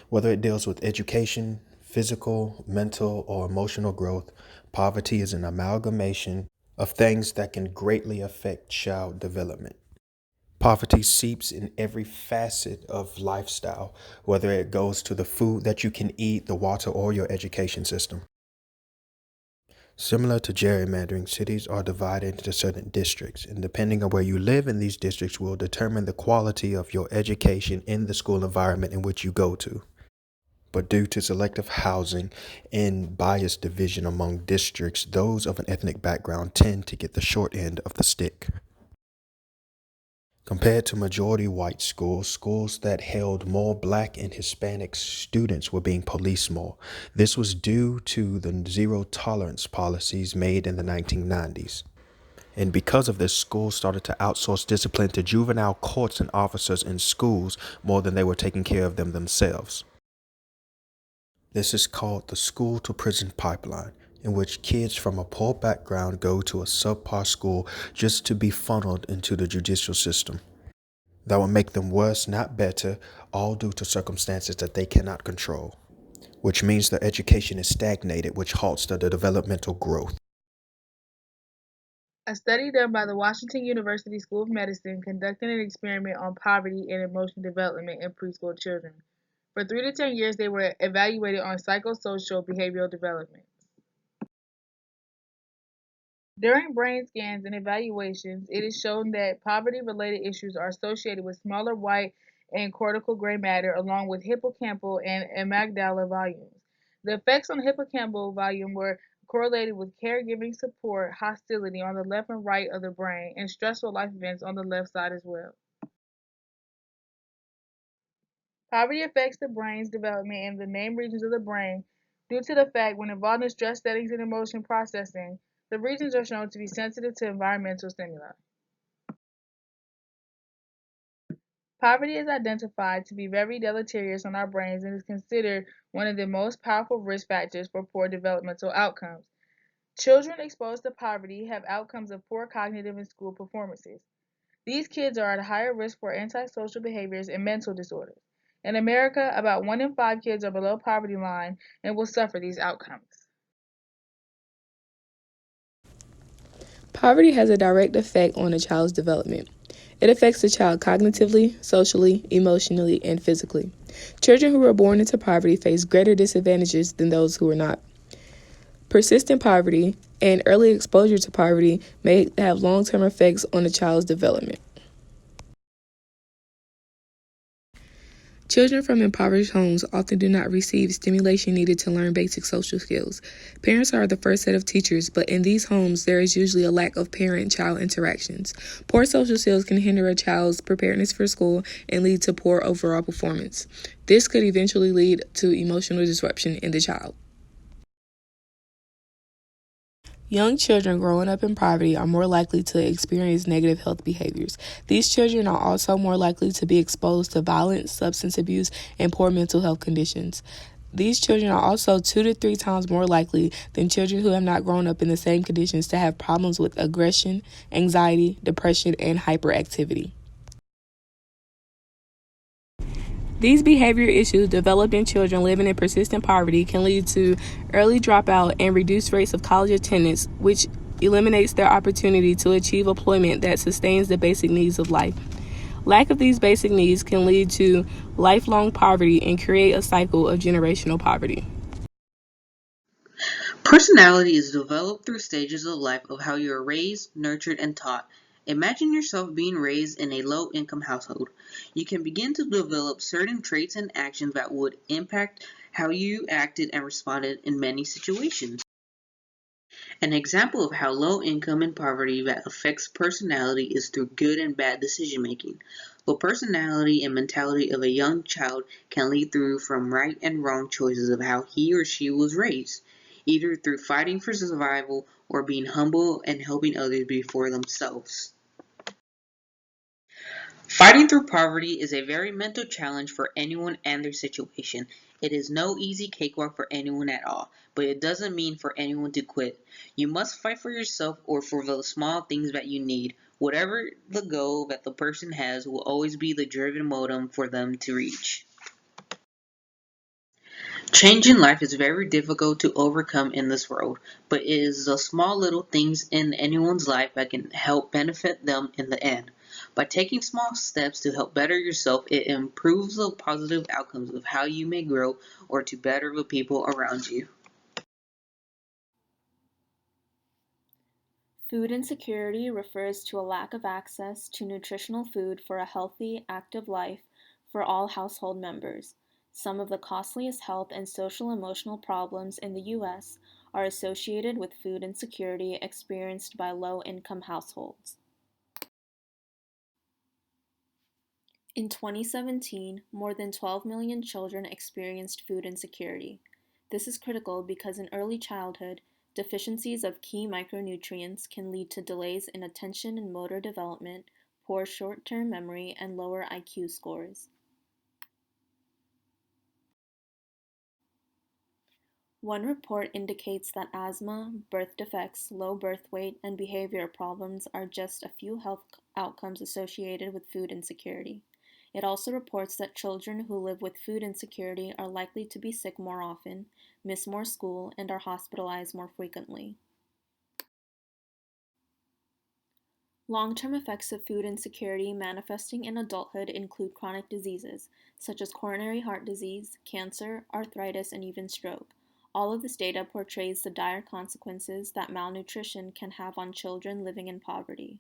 Whether it deals with education, physical, mental, or emotional growth, poverty is an amalgamation of things that can greatly affect child development. Poverty seeps in every facet of lifestyle, whether it goes to the food that you can eat, the water, or your education system. Similar to gerrymandering, cities are divided into certain districts, and depending on where you live in these districts will determine the quality of your education in the school environment in which you go to. But due to selective housing and bias division among districts, those of an ethnic background tend to get the short end of the stick. Compared to majority white schools, schools that held more black and Hispanic students were being policed more. This was due to the zero tolerance policies made in the 1990s. And because of this, schools started to outsource discipline to juvenile courts and officers in schools more than they were taking care of them themselves. This is called the school to prison pipeline, in which kids from a poor background go to a subpar school just to be funneled into the judicial system. That will make them worse, not better, all due to circumstances that they cannot control, which means their education is stagnated, which halts their developmental growth. A study done by the Washington University School of Medicine conducted an experiment on poverty and emotional development in preschool children. For 3 to 10 years, they were evaluated on psychosocial behavioral development. During brain scans and evaluations, it is shown that poverty-related issues are associated with smaller white and cortical gray matter along with hippocampal and amygdala volumes. The effects on hippocampal volume were correlated with caregiving support, hostility on the left and right of the brain, and stressful life events on the left side as well. Poverty affects the brain's development in the named regions of the brain due to the fact when involved in stress settings and emotion processing, the regions are shown to be sensitive to environmental stimuli. Poverty is identified to be very deleterious on our brains and is considered one of the most powerful risk factors for poor developmental outcomes. Children exposed to poverty have outcomes of poor cognitive and school performances. These kids are at higher risk for antisocial behaviors and mental disorders. In America, about 1 in 5 kids are below poverty line and will suffer these outcomes. Poverty has a direct effect on a child's development. It affects the child cognitively, socially, emotionally, and physically. Children who are born into poverty face greater disadvantages than those who are not. Persistent poverty and early exposure to poverty may have long-term effects on a child's development. Children from impoverished homes often do not receive stimulation needed to learn basic social skills. Parents are the first set of teachers, but in these homes, there is usually a lack of parent-child interactions. Poor social skills can hinder a child's preparedness for school and lead to poor overall performance. This could eventually lead to emotional disruption in the child. Young children growing up in poverty are more likely to experience negative health behaviors. These children are also more likely to be exposed to violence, substance abuse, and poor mental health conditions. These children are also 2 to 3 times more likely than children who have not grown up in the same conditions to have problems with aggression, anxiety, depression, and hyperactivity. These behavior issues developed in children living in persistent poverty can lead to early dropout and reduced rates of college attendance, which eliminates their opportunity to achieve employment that sustains the basic needs of life. Lack of these basic needs can lead to lifelong poverty and create a cycle of generational poverty. Personality is developed through stages of life of how you are raised, nurtured, and taught. Imagine yourself being raised in a low-income household. You can begin to develop certain traits and actions that would impact how you acted and responded in many situations. An example of how low income and poverty that affects personality is through good and bad decision making. The personality and mentality of a young child can lead through from right and wrong choices of how he or she was raised, either through fighting for survival or being humble and helping others before themselves. Fighting through poverty is a very mental challenge for anyone and their situation. It is no easy cakewalk for anyone at all, but it doesn't mean for anyone to quit. You must fight for yourself or for the small things that you need. Whatever the goal that the person has will always be the driven modem for them to reach. Change in life is very difficult to overcome in this world, but it is the small little things in anyone's life that can help benefit them in the end. By taking small steps to help better yourself, it improves the positive outcomes of how you may grow or to better the people around you. Food insecurity refers to a lack of access to nutritional food for a healthy, active life for all household members. Some of the costliest health and social emotional problems in the U.S. are associated with food insecurity experienced by low income households. In 2017, more than 12 million children experienced food insecurity. This is critical because in early childhood, deficiencies of key micronutrients can lead to delays in attention and motor development, poor short-term memory, and lower IQ scores. One report indicates that asthma, birth defects, low birth weight, and behavior problems are just a few health outcomes associated with food insecurity. It also reports that children who live with food insecurity are likely to be sick more often, miss more school, and are hospitalized more frequently. Long-term effects of food insecurity manifesting in adulthood include chronic diseases, such as coronary heart disease, cancer, arthritis, and even stroke. All of this data portrays the dire consequences that malnutrition can have on children living in poverty.